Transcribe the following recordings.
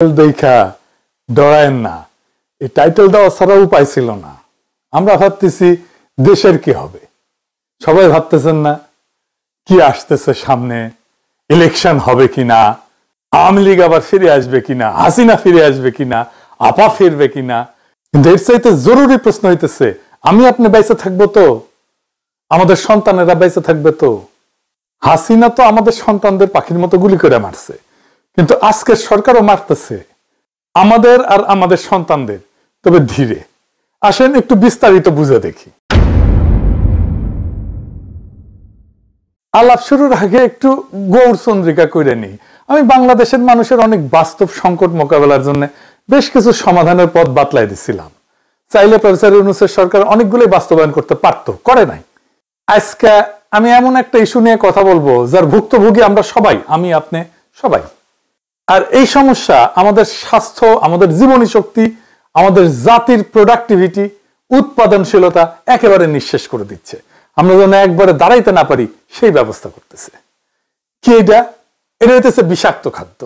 দেখা ডরায়েন না, এই টাইটেল দেওয়া ছাড়া উপায় ছিল না। আমরা ভাবতেছি দেশের কি হবে, সবাই ভাবতেছেন না কি আসতেছে সামনে, ইলেকশন হবে কিনা, আওয়ামী লীগ আবার ফিরে আসবে কিনা, হাসিনা ফিরে আসবে কিনা, আপা ফিরবে কিনা। কিন্তু এর চাইতে জরুরি প্রশ্ন হইতেছে, আমি আপনি বেঁচে থাকবো তো, আমাদের সন্তানেরা বেঁচে থাকবে তো? হাসিনা তো আমাদের সন্তানদের পাখির মতো গুলি করে মারছে, কিন্তু আজকের সরকারও মারতেছে আমাদের আর আমাদের সন্তানদের। তবে ধীরে আসেন একটু বিস্তারিত বুঝে দেখি। আলাপ শুরুর আগে একটু গৌরচন্দ্রিকা করে নিই। আমি বাংলাদেশের মানুষের অনেক বাস্তব সংকট মোকাবেলার জন্য বেশ কিছু সমাধানের পথ বাতলাই দিছিলাম। চাইলে প্রফেসর ইউনূসের সরকার অনেকগুলোই বাস্তবায়ন করতে পারত, করে নাই। আজকে আমি এমন একটা ইস্যু নিয়ে কথা বলবো যার ভুক্তভোগী আমরা সবাই, আমি আপনি সবাই। আর এই সমস্যা আমাদের স্বাস্থ্য, আমাদের জীবনী শক্তি, আমাদের জাতির প্রোডাক্টিভিটি, উৎপাদনশীলতা একেবারে নিঃশেষ করে দিচ্ছে। আমরা যেন একবারে দাঁড়াইতে না পারি সেই ব্যবস্থা করতেছে। কি এটা? এটা হইতেছে বিষাক্ত খাদ্য।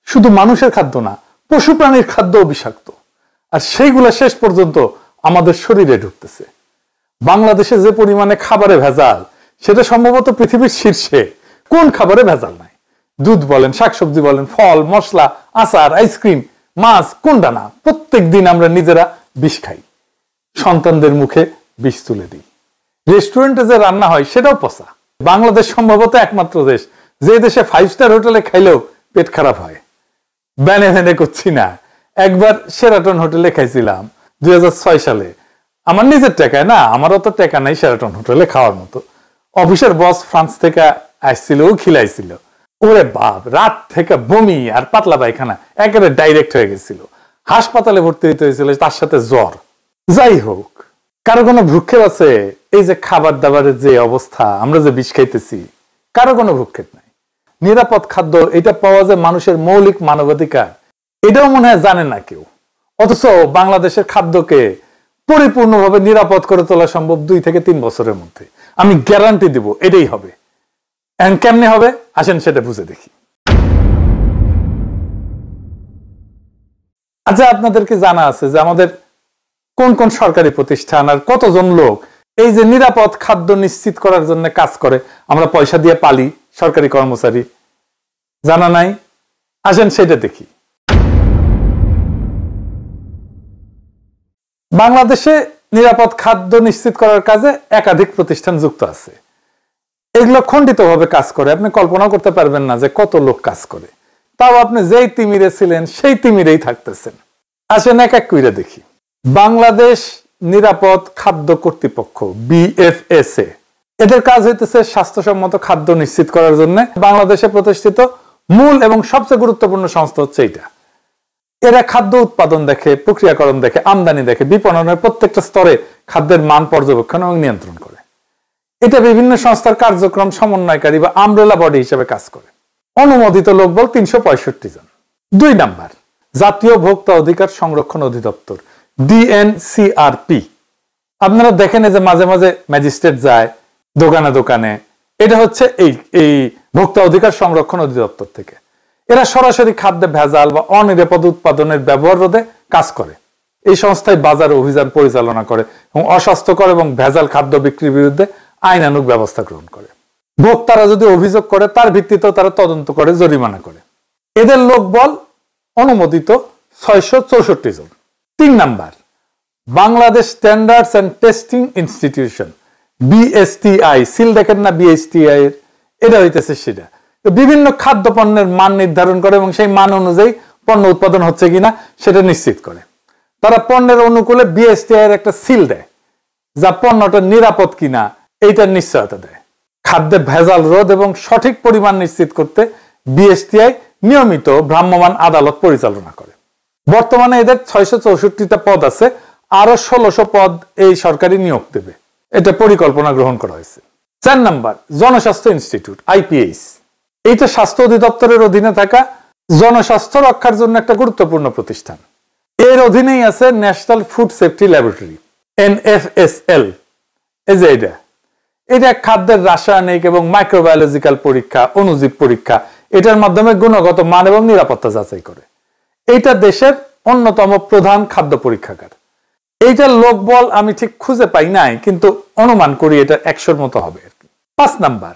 শুধু মানুষের খাদ্য না, পশু প্রাণীর খাদ্যও বিষাক্ত। আর সেইগুলা শেষ পর্যন্ত আমাদের শরীরে ঢুকতেছে। বাংলাদেশে যে পরিমাণে খাবারে ভেজাল, সেটা সম্ভবত পৃথিবীর শীর্ষে। কোন খাবারে ভেজাল নাই? দুধ বলেন, শাকসবজি বলেন, ফল, মশলা, আচার, আইসক্রিম, মাছ, কোনটা না? প্রত্যেক দিন আমরা নিজেরা বিষ খাই, সন্তানদের মুখে বিষ তুলে দিই। রেস্টুরেন্টে যে রান্না হয় সেটাও পচা। বাংলাদেশ সম্ভবত একমাত্র দেশ যে দেশে 5 স্টার হোটেলে খাইলেও পেট খারাপ হয়। ব্যানে ভ্যানে করছি না। একবার সেরাটন হোটেলে খাইছিলাম 2006 সালে, আমার নিজের টাকায় না, আমারও তো টাকা নাই সেরাটন হোটেলে খাওয়ার মতো। অফিসের বস ফ্রান্স থেকে আসছিল, ও খিলাইছিল। ওরে বাপ, রাত থেকে বমি আর পাতলা পায়খানা একেবারে ডাইরেক্ট হয়ে গেছিল। হাসপাতালে ভর্তি হইতে হয়েছিল, তার সাথে জ্বর। যাই হোক, কারো কোনো ভ্রুক্ষেপ আছে? এই যে খাবার দাবারের যে অবস্থা, আমরা যে বিষ খাইতেছি, কারো কোনো ভ্রুক্ষেপ নাই। নিরাপদ খাদ্য, এটা পাওয়া যায় মানুষের মৌলিক মানবাধিকার, এটাও মনে হয় জানে না কেউ। অথচ বাংলাদেশের খাদ্যকে পরিপূর্ণভাবে নিরাপদ করে তোলা সম্ভব 2 থেকে 3 বছরের মধ্যে। আমি গ্যারান্টি দিব এটাই হবে। কেমনে হবে আসেন সেটা বুঝে দেখি। আচ্ছা, আপনাদেরকে জানা আছে যে আমাদের কোন কোন সরকারি প্রতিষ্ঠান আর কতজন লোক এই যে নিরাপদ খাদ্য নিশ্চিত করার জন্য কাজ করে? আমরা পয়সা দিয়ে পালি সরকারি কর্মচারী, জানা নাই? আসেন সেটা দেখি। বাংলাদেশে নিরাপদ খাদ্য নিশ্চিত করার কাজে একাধিক প্রতিষ্ঠান যুক্ত আছে। এগুলো খণ্ডিতভাবে কাজ করে, আপনি কল্পনা করতে পারবেন না যে কত লোক কাজ করে। তাও আপনি যেই তিমিরে ছিলেন সেই তিমিরেই থাকতেছেন। আসেন এক এক কইরা দেখি। বাংলাদেশ নিরাপদ খাদ্য কর্তৃপক্ষ, BFSA, এদের কাজ হইতেছে স্বাস্থ্যসম্মত খাদ্য নিশ্চিত করার জন্য বাংলাদেশে প্রতিষ্ঠিত মূল এবং সবচেয়ে গুরুত্বপূর্ণ সংস্থা হচ্ছে এইটা। এরা খাদ্য উৎপাদন দেখে, প্রক্রিয়াকরণ দেখে, আমদানি দেখে, বিপণনের প্রত্যেকটা স্তরে খাদ্যের মান পর্যবেক্ষণ এবং নিয়ন্ত্রণ করে। এটা বিভিন্ন সংস্থার কার্যক্রম সমন্বয়কারী বা আমব্রেলা বডি হিসেবে কাজ করে। অনুমোদিত লোকবল 365 জন। 2 নাম্বার, জাতীয় ভোক্তা অধিকার সংরক্ষণ অধিদপ্তর, DNCRP। আপনারা দেখেন যে মাঝে মাঝে ম্যাজিস্ট্রেট যায় দোকানে দোকানে, এটা হচ্ছে এই ভোক্তা অধিকার সংরক্ষণ অধিদপ্তর থেকে। এরা সরাসরি খাদ্যে ভেজাল বা অনিরাপদ উৎপাদনের ব্যবহার রোধে কাজ করে। এই সংস্থায় বাজার অভিযান পরিচালনা করে এবং অস্বাস্থ্যকর এবং ভেজাল খাদ্য বিক্রির বিরুদ্ধে আইনানুগ ব্যবস্থা গ্রহণ করে। ভোক্তারা যদি অভিযোগ করে তার ভিত্তিতেও তারা তদন্ত করে, জরিমানা করে। এদের লোকবল অনুমোদিত 664 জন। 3 number, Bangladesh standards and testing institution, BSTI। Seal দেখেন না BSTI এর? এটা হইতেছে সেটা বিভিন্ন খাদ্য পণ্যের মান নির্ধারণ করে এবং সেই মান অনুযায়ী পণ্য উৎপাদন হচ্ছে কিনা সেটা নিশ্চিত করে। তারা পণ্যের অনুকূলে BSTI এর একটা সিল দেয়, যা পণ্যটা নিরাপদ কিনা এইটার নিশ্চয়তা দেয়। খাদ্যে ভেজাল রোধ এবং সঠিক পরিমাণ নিশ্চিত করতে BSTI নিয়মিত ভ্রাম্যমাণ আদালত পরিচালনা করে। বর্তমানে এদের 664টা পদ আছে, আরো 1600 পদ এই সরকারি নিয়োগ দেবে, এটা পরিকল্পনা গ্রহণ করা হয়েছে। 4 নাম্বার, জনস্বাস্থ্য ইনস্টিটিউট, IPH। এইটা স্বাস্থ্য অধিদপ্তরের অধীনে থাকা জনস্বাস্থ্য রক্ষার জন্য একটা গুরুত্বপূর্ণ প্রতিষ্ঠান। এর অধীনেই আছে national food safety laboratory, NFSL। এই যে এটা খাদ্যের রাসায়নিক এবং মাইক্রোবায়োলজিক্যাল পরীক্ষা, অণুজীব পরীক্ষা, এটার মাধ্যমে গুণগত মান এবং নিরাপত্তা যাচাই করে। এইটা দেশের অন্যতম প্রধান খাদ্য পরীক্ষাগার। এইটার লোকবল আমি ঠিক খুঁজে পাই নাই, কিন্তু অনুমান করি এটা 100-র মতো হবে আর কি। 5 নাম্বার,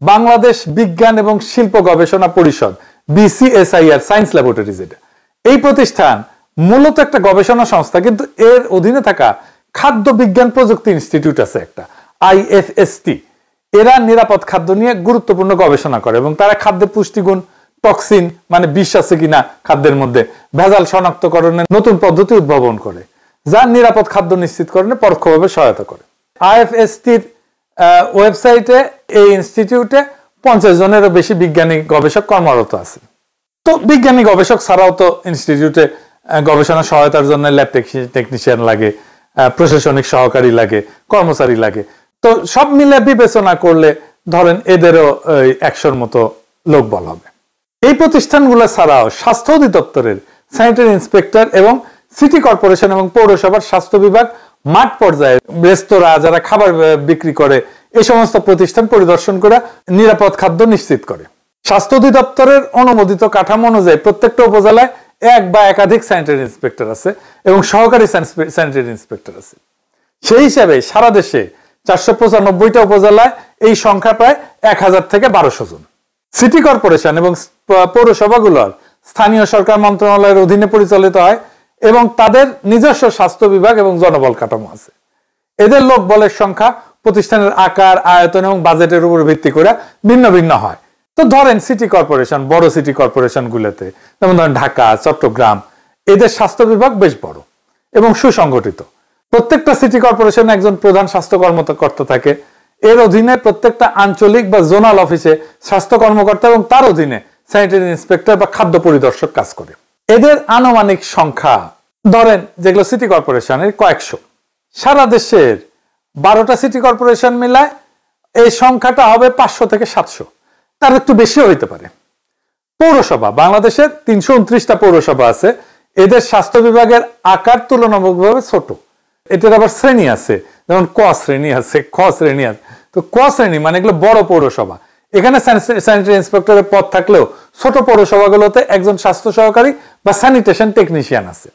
বাংলাদেশ বিজ্ঞান এবং শিল্প গবেষণা পরিষদ, BCSIR, সায়েন্স ল্যাবরেটরিজ। এই প্রতিষ্ঠান মূলত একটা গবেষণা সংস্থা, কিন্তু এর অধীনে থাকা খাদ্য বিজ্ঞান প্রযুক্তি ইনস্টিটিউট আছে একটা, IFST। এরা নিরাপদ খাদ্য নিয়ে গুরুত্বপূর্ণ গবেষণা করে এবং তারা খাদ্যের পুষ্টিগুণ, টক্সিন মানে বিষ আছে কিনা খাদ্যের মধ্যে, ভেজাল শনাক্তকরণের নতুন পদ্ধতি উদ্ভাবন করে, যা নিরাপদ খাদ্য নিশ্চিতকরণে পরোক্ষভাবে সহায়তা করে। IFSTর ওয়েবসাইটে এই ইনস্টিটিউটে 50 জনেরও বেশি বিজ্ঞানী গবেষক কর্মরত আছে। তো বিজ্ঞানী গবেষক ছাড়াও তো ইনস্টিটিউটে গবেষণা সহায়তার জন্য ল্যাব টেকনিশিয়ান লাগে, প্রশাসনিক সহকারী লাগে, কর্মচারী লাগে। তো সব মিলে বিবেচনা করলে ধরেন এদেরও 100-র মতো লোকবল হবে। এই প্রতিষ্ঠানগুলো ছাড়াও স্বাস্থ্য অধিদপ্তরের স্যানিটারি ইন্সপেক্টর এবং সিটি কর্পোরেশন এবং পৌরসভার স্বাস্থ্য বিভাগ মাঠ পর্যায়ে রেস্তোরাঁ যারা খাবার বিক্রি করে এই সমস্ত প্রতিষ্ঠান পরিদর্শন করে নিরাপদ খাদ্য নিশ্চিত করে। স্বাস্থ্য অধিদপ্তরের অনুমোদিত কাঠামো অনুযায়ী প্রত্যেকটা উপজেলায় 1 বা একাধিক স্যানিটারি ইন্সপেক্টর আছে এবং সহকারী স্যানিটারি ইন্সপেক্টর আছে। সেই হিসাবে সারা দেশে 495টা উপজেলায় এই সংখ্যা প্রায় 1000 থেকে 1200 জন। সিটি কর্পোরেশন এবং পৌরসভাগুলোর স্থানীয় সরকার মন্ত্রণালয়ের অধীনে পরিচালিত হয় এবং তাদের নিজস্ব স্বাস্থ্য বিভাগ এবং জনবল কাঠামো আছে। এদের লোকবলের সংখ্যা প্রতিষ্ঠানের আকার, আয়তন এবং বাজেটের উপর ভিত্তি করে ভিন্ন ভিন্ন হয়। তো ধরেন সিটি কর্পোরেশন, বড় সিটি কর্পোরেশন গুলোতে যেমন ধরেন ঢাকা, চট্টগ্রাম, এদের স্বাস্থ্য বিভাগ বেশ বড় এবং সুসংগঠিত। প্রত্যেকটা সিটি কর্পোরেশনে একজন প্রধান স্বাস্থ্য কর্মকর্তা থাকে। এর অধীনে প্রত্যেকটা আঞ্চলিক বা জোনাল অফিসে স্বাস্থ্য কর্মকর্তা এবং তার অধীনে স্যানিটারি ইন্সপেক্টর বা খাদ্য পরিদর্শক কাজ করে। এদের আনুমানিক সংখ্যা ধরেন যেগুলো সিটি কর্পোরেশনের কয়েকশো। সারা দেশের 12টা সিটি কর্পোরেশন মিলায় এই সংখ্যাটা হবে 500 থেকে 700, তার একটু বেশি হইতে পারে। পৌরসভা, বাংলাদেশের 329টা পৌরসভা আছে। এদের স্বাস্থ্য বিভাগের আকার তুলনামূলকভাবে ছোট। এটার আবার শ্রেণী আছে, যেমন ক শ্রেণী আছে, খ শ্রেণী আছে। তো ক শ্রেণী মানে এগুলো বড় পৌরসভা। এখানে স্যানিটারি ইন্সপেক্টরের পদ থাকলেও ছোট পৌরসভাগুলোতে একজন স্বাস্থ্য সহকারী বা স্যানিটেশন টেকনিশিয়ান আছে,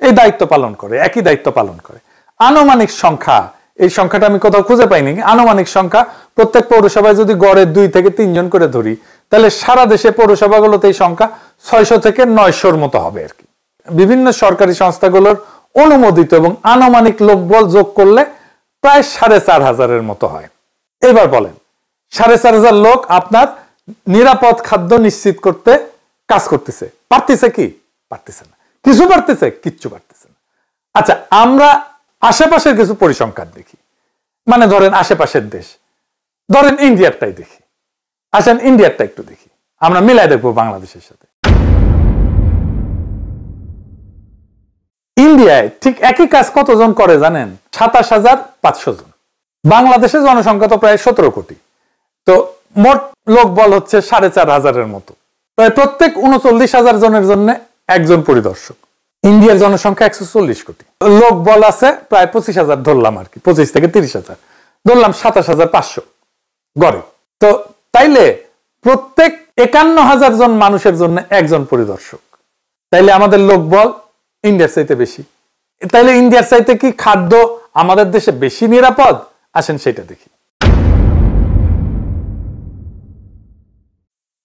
এই দায়িত্ব পালন করে, একই দায়িত্ব পালন করে। আনুমানিক সংখ্যা, এই সংখ্যাটা আমি কোথাও খুঁজে পাইনি, আনুমানিক সংখ্যা প্রত্যেক পৌরসভায় যদি গড়ে 2 থেকে 3 জন করে ধরি, তাহলে সারা দেশে পৌরসভাগুলোতে এই সংখ্যা 600 থেকে 900-র মতো হবে আর কি। বিভিন্ন সরকারি সংস্থাগুলোর অনুমোদিত এবং আনুমানিক লোকবল যোগ করলে প্রায় 4500-এর মতো হয়। এবার বলেন 4500 লোক আপনার নিরাপদ খাদ্য নিশ্চিত করতে কাজ করতেছে, পারতেছে কি? পারতেছে না। কিছু পারতেছে? কিচ্ছু পারতেছে না। আচ্ছা, আমরা আশেপাশের কিছু পরিসংখ্যান দেখি, মানে ধরেন আশেপাশের দেশ, ধরেন ইন্ডিয়ারটাই দেখি। আসেন ইন্ডিয়ারটা একটু দেখি, আমরা মিলাই দেখবো বাংলাদেশের সাথে। ইন্ডিয়ায় ঠিক একই কাজ কতজন করে জানেন? 27500 জন। বাংলাদেশের জনসংখ্যা তো প্রায় 17 কোটি। তো মোট লোক বল হচ্ছে 4500-এর মতো। প্রায় প্রত্যেক 39,000 জনের জন্য একজন পরিদর্শক। ইন্ডিয়ার জনসংখ্যা 140 কোটি, লোক বল আছে প্রায় 25,000 ধরলাম আর কি, 25 থেকে 30,000 ধরলাম, 27,500 গড়ে। তো তাইলে প্রত্যেক 51,000 জন মানুষের জন্য একজন পরিদর্শক। তাইলে আমাদের লোক বল ইন্ডিয়ার চাইতে বেশি। তাইলে ইন্ডিয়ার চাইতে কি খাদ্য আমাদের দেশে বেশি নিরাপদ? আসেন সেটা দেখি।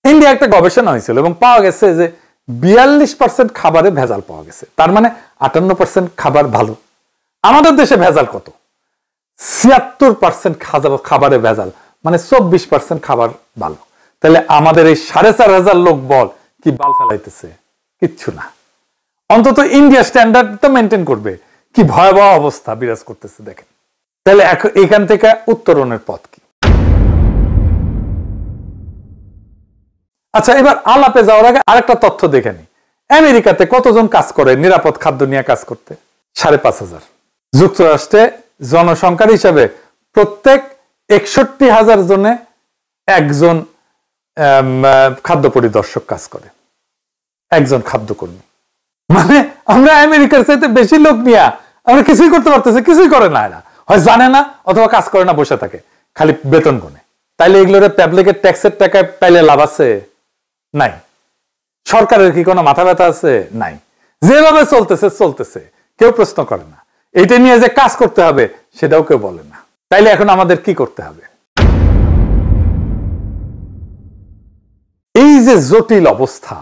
ইন্ডিয়া একটা গবেষণা হয়েছিল এবং পাওয়া গেছে যে 42% খাবারে ভেজাল পাওয়া গেছে। তার মানে 58% খাবার ভালো। আমাদের দেশে ভেজাল কত? 76% খাবারে ভেজাল, মানে 24% খাবার ভালো। তাহলে আমাদের এই 4500 লোক বল কি বাল ফেলাইতেছে? কিচ্ছু না। অন্তত ইন্ডিয়া স্ট্যান্ডার্ড তো মেনটেন করবে। কি ভয়াবহ অবস্থা বিরাজ করতেছে দেখেন। তাহলে এখান থেকে উত্তরণের পথ কি? আচ্ছা, এবার আলাপে যাওয়ার আগে আরেকটা তথ্য দেখে নি। আমেরিকাতে কতজন কাজ করে নিরাপদ খাদ্য নিয়ে কাজ করতে? 5,500। যুক্তরাষ্ট্রে জনসংখ্যার হিসাবে প্রত্যেক 61,000 জনে একজন খাদ্য পরিদর্শক কাজ করে, একজন খাদ্যকর্মী। মানে আমরা আমেরিকার চাইতে বেশি লোক নিয়ে আমরা কিছুই করতে পারতেছি, কিছুই করে না। এরা হয় জানে না অথবা কাজ করে না, বসে থাকে, খালি বেতন গুনে। তাইলে এগুলোর পাবলিকের ট্যাক্সের টাকায় পাইলে লাভ আছে? নাই। সরকারের কি কোনো মাথা ব্যথা আছে? নাই। যেভাবে চলতেছে, কেউ প্রশ্ন করে না। এটা নিয়ে যে কাজ করতে হবে সেটাও কেউ বলে না। তাইলে এখন আমাদের কি করতে হবে? এই যে জটিল অবস্থা,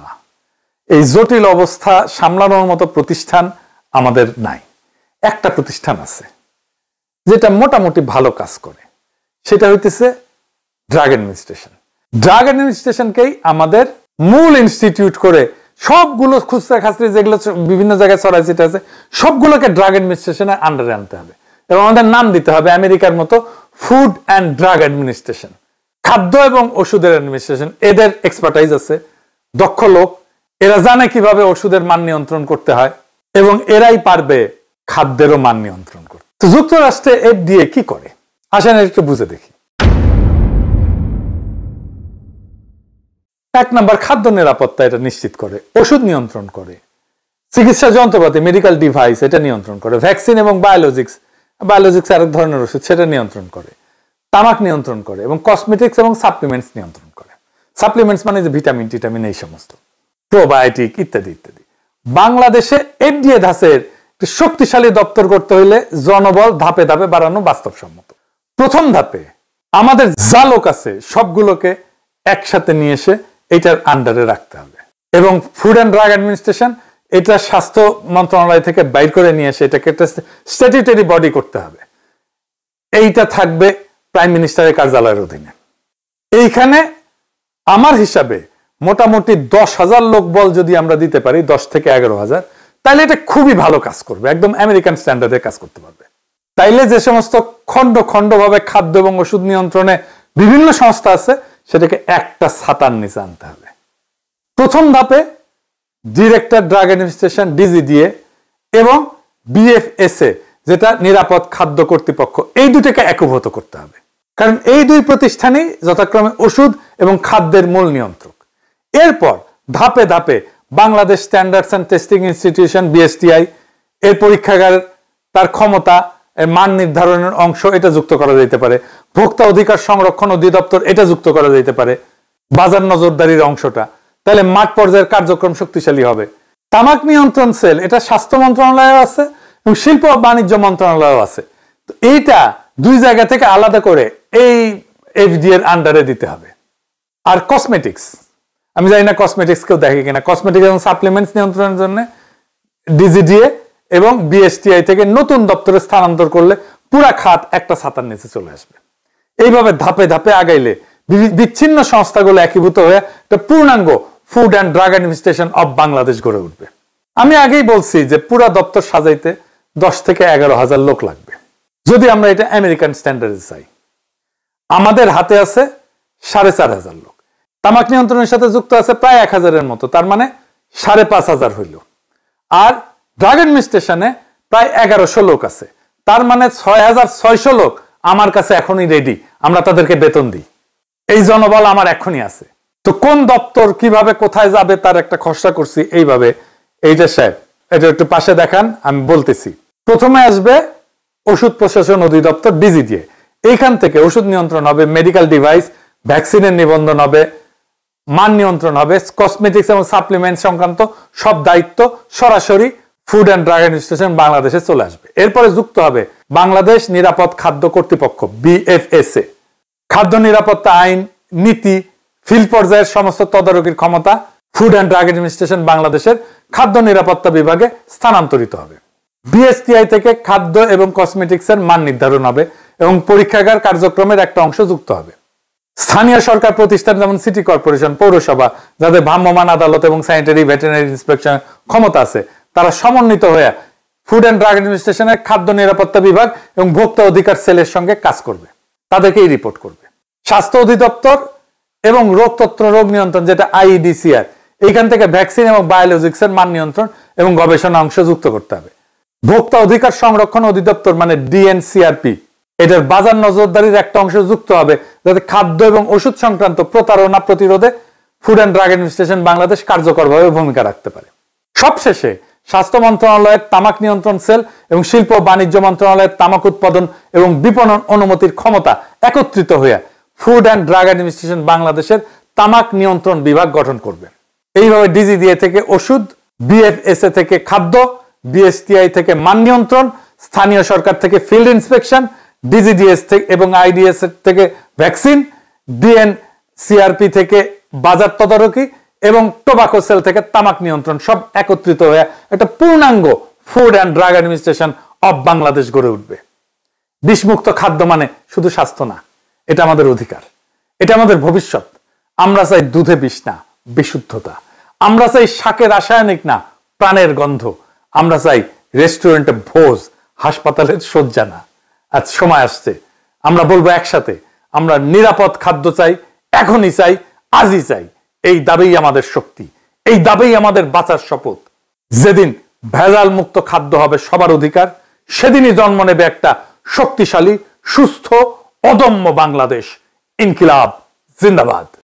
এই জটিল অবস্থা সামলানোর মতো প্রতিষ্ঠান আমাদের নাই। একটা প্রতিষ্ঠান আছে যেটা মোটামুটি ভালো কাজ করে, সেটা হইতেছে ড্রাগ অ্যাডমিনিস্ট্রেশন। ড্রাগ অ্যাডমিনিস্ট্রেশনকেই আমাদের মূল ইনস্টিটিউট করে সবগুলো খুচরা খাচরি যেগুলো বিভিন্ন জায়গায় ছড়াই ছিটা আছে সবগুলোকে ড্রাগ অ্যাডমিনিস্ট্রেশনের আন্ডারে আনতে হবে এবং আমাদের নাম দিতে হবে আমেরিকার মতো ফুড অ্যান্ড ড্রাগ অ্যাডমিনিস্ট্রেশন। খাদ্য এবং ওষুধের অ্যাডমিনিস্ট্রেশন, এদের এক্সপার্টাইজ আছে, দক্ষ লোক, এরা জানে কিভাবে ওষুধের মান নিয়ন্ত্রণ করতে হয় এবং এরাই পারবে খাদ্যেরও মান নিয়ন্ত্রণ করতে। তো যুক্তরাষ্ট্রে FDA কি করে আসেন একটু বুঝে দেখি। 1 নাম্বার, খাদ্য নিরাপত্তা এটা নিশ্চিত করে, ওষুধ নিয়ন্ত্রণ করে, চিকিৎসা যন্ত্রপাতি মেডিকেল ডিভাইস এটা নিয়ন্ত্রণ করে, ভ্যাকসিন এবং বায়োলজিক্স আরেক ধরনের ওষুধ সেটা নিয়ন্ত্রণ করে, তামাক নিয়ন্ত্রণ করে এবং কসমেটিক্স এবং সাপ্লিমেন্টস নিয়ন্ত্রণ করে। সাপ্লিমেন্টস মানে যে ভিটামিন টিটামিন এই সমস্ত, প্রোবায়োটিক ইত্যাদি ইত্যাদি। বাংলাদেশে FDA ধাঁচের শক্তিশালী দপ্তর করতে হইলে জনবল ধাপে ধাপে বাড়ানো বাস্তবসম্মত। প্রথম ধাপে আমাদের যা লোক আছে সবগুলোকে একসাথে নিয়ে এসে এটার আন্ডারে রাখতে হবে এবং ফুড অ্যান্ড ড্রাগ অ্যাডমিনিস্ট্রেশন এটা স্বাস্থ্য মন্ত্রণালয় থেকে বাইর করে নিয়ে এসে এটাকে একটা স্ট্যাটিউটরি বডি করতে হবে। এইটা থাকবে প্রাইম মিনিস্টারের কার্যালয়ের অধীনে। এইখানে আমার হিসাবে মোটামুটি 10,000 লোক বল যদি আমরা দিতে পারি, 10 থেকে 11,000, তাহলে এটা খুবই ভালো কাজ করবে, একদম আমেরিকান স্ট্যান্ডার্ডে কাজ করতে পারবে। তাইলে যে সমস্ত খণ্ড ভাবে খাদ্য এবং ওষুধ নিয়ন্ত্রণে বিভিন্ন সংস্থা আছে সেটাকে একটা ছাতার নিচে আনতে হবে। প্রথম ধাপে ডিরেক্টর ড্রাগ অ্যাডমিনিস্ট্রেশন DGDA এবং BFSA যেটা নিরাপদ খাদ্য কর্তৃপক্ষ, এই দুটোকে একীভূত করতে হবে, কারণ এই দুই প্রতিষ্ঠানই যথাক্রমে ওষুধ এবং খাদ্যের মূল নিয়ন্ত্রক। এরপর ধাপে ধাপে Bangladesh standards and testing institution BSTI এর পরীক্ষাগার, তার ক্ষমতা, মান নির্ধারণের অংশ এটা যুক্ত করা যেতে পারে, ভোক্তা অধিকার সংরক্ষণ অধিদপ্তর এটা যুক্ত করা যেতে পারে, বাজার নজরদারির অংশটা, তাহলে মাঠ পর্যায়ের কার্যক্রম শক্তিশালী হবে। তামাক নিয়ন্ত্রণ সেল এটা স্বাস্থ্য মন্ত্রণালয় আছে এবং শিল্প ও বাণিজ্য মন্ত্রণালয় আছে। তো এইটা দুই জায়গা থেকে আলাদা করে এই FDA এর আন্ডারে দিতে হবে। আর কসমেটিক্স, আমি জানি না কসমেটিক্স কেউ দেখে কিনা, কসমেটিক্স এবং সাপ্লিমেন্টস নিয়ন্ত্রণের জন্য DGDA এবং BSTI থেকে নতুন দপ্তরে স্থানান্তর করলে পুরা খাত একটা ছাতার নিচে চলে আসবে। এইভাবে ধাপে ধাপে আগাইলে বিচ্ছিন্ন সংস্থাগুলো একীভূত হয়ে একটা পূর্ণাঙ্গ food and drug administration of Bangladesh গড়ে উঠবে। আমি আগেই বলছি যে পুরা দপ্তর সাজাইতে 10 থেকে 11,000 লোক লাগবে। যদি আমরা এটা আমেরিকান স্ট্যান্ডার্ডে চাই, আমাদের হাতে আছে 4,500 লোক, তামাক নিয়ন্ত্রণের সাথে যুক্ত আছে প্রায় 1,000-এর মতো, তার মানে 5,500 হইল। আর ড্রাগ অ্যাডমিনিস্ট্রেশনে প্রায় 1,100 লোক আছে, তার মানে 6,600 লোক আমার কাছে এখনই রেডি, আমরা তাদেরকে বেতন দিই। এই জনবল আমার এখনই আছে। তো কোন দপ্তর কিভাবে কোথায় যাবে তার একটা খসড়া করছি এইভাবে। এইটা সাহেব এটা একটু পাশে দেখান, আমি বলতেছি। প্রথমে আসবে ওষুধ প্রশাসন অধিদপ্তর DGDA, এইখান থেকে ওষুধ নিয়ন্ত্রণ হবে, মেডিকেল ডিভাইস ভ্যাকসিনের নিবন্ধন হবে, মান নিয়ন্ত্রণ হবে, কসমেটিক্স এবং সাপ্লিমেন্ট সংক্রান্ত সব দায়িত্ব সরাসরি ফুড অ্যান্ড ড্রাগ অ্যাডমিনিস্ট্রেশন বাংলাদেশে চলে আসবে। এরপরে যুক্ত হবে বাংলাদেশ নিরাপদ খাদ্য কর্তৃপক্ষ BFSA, খাদ্য নিরাপত্তা আইন, নীতি, ফিল্ড পর্যায়ের সমস্ত তদারকির ক্ষমতা ফুড অ্যান্ড ড্রাগ অ্যাডমিনিস্ট্রেশন বাংলাদেশের খাদ্য নিরাপত্তা বিভাগে স্থানান্তরিত হবে। BSTI থেকে খাদ্য এবং কসমেটিক্সের মান নির্ধারণ হবে এবং পরীক্ষাগার কার্যক্রমের একটা অংশ যুক্ত হবে। স্থানীয় সরকার প্রতিষ্ঠান যেমন সিটি কর্পোরেশন, পৌরসভা, যাদের ভ্রাম্যমাণ আদালত এবং স্যানিটারি ভেটেরিনারি ইন্সপেকশন ক্ষমতা আছে, তারা সমন্বিত হয়ে ফুড অ্যান্ড ড্রাগ অ্যাডমিনিস্ট্রেশনের খাদ্য নিরাপত্তা বিভাগ এবং ভোক্তা অধিকার সেলের সঙ্গে কাজ করবে, তাদেরকেই রিপোর্ট করবে। স্বাস্থ্য অধিদপ্তর এবং রোগতত্ত্ব রোগ নিয়ন্ত্রণ যেটা IEDCR, এইখান থেকে ভ্যাকসিন এবং বায়োলজিক্সের মান নিয়ন্ত্রণ এবং গবেষণা অংশ যুক্ত করতে হবে। ভোক্তা অধিকার সংরক্ষণ অধিদপ্তর মানে DNCRP, এটার বাজার নজরদারির একটা অংশ যুক্ত হবে যাতে খাদ্য এবং ওষুধ সংক্রান্ত প্রতারণা প্রতিরোধে food and drug administration Bangladesh কার্যকরভাবে ভূমিকা রাখতে পারে। সবশেষে স্বাস্থ্য মন্ত্রণালয়ের তামাক নিয়ন্ত্রণ সেল এবং শিল্প ও বাণিজ্য মন্ত্রণালয়ের তামাক উৎপাদন এবং বিপণন অনুমতির ক্ষমতা একত্রিত হয়ে ফুড অ্যান্ড ড্রাগ অ্যাডমিনিস্ট্রেশন বাংলাদেশের তামাক নিয়ন্ত্রণ বিভাগ গঠন করবে। এইভাবে ডিজিডিএ থেকে ওষুধ, বিএফএসএ থেকে খাদ্য, বিএসটিআই থেকে মান নিয়ন্ত্রণ, স্থানীয় সরকার থেকে ফিল্ড ইন্সপেকশন, ডিজিডিএস থেকে এবং আইডিএস থেকে ভ্যাকসিন, ডিএনসিআরপি থেকে বাজার তদারকি এবং টোবাকো সেল থেকে তামাক নিয়ন্ত্রণ সব একত্রিত হয়ে একটা পূর্ণাঙ্গ food and drug administration of Bangladesh গড়ে উঠবে। বিষমুক্ত খাদ্য মানে শুধু স্বাস্থ্য না, এটা আমাদের অধিকার, এটা আমাদের ভবিষ্যৎ। আমরা চাই দুধে বিষ না, বিশুদ্ধতা। আমরা চাই শাকে রাসায়নিক না, প্রাণের গন্ধ। আমরা চাই রেস্টুরেন্টে ভোজ, হাসপাতালের শয্যা না। আজ সময় আসছে আমরা বলবো একসাথে, আমরা নিরাপদ খাদ্য চাই, এখনই চাই, আজই চাই। এই দাবিই আমাদের শক্তি, এই দাবিই আমাদের বাঁচার শপথ। যেদিন ভেজাল মুক্ত খাদ্য হবে সবার অধিকার, সেদিনই জন্ম নেবে একটা শক্তিশালী, সুস্থ, অদম্য বাংলাদেশ। ইনকিলাব জিন্দাবাদ।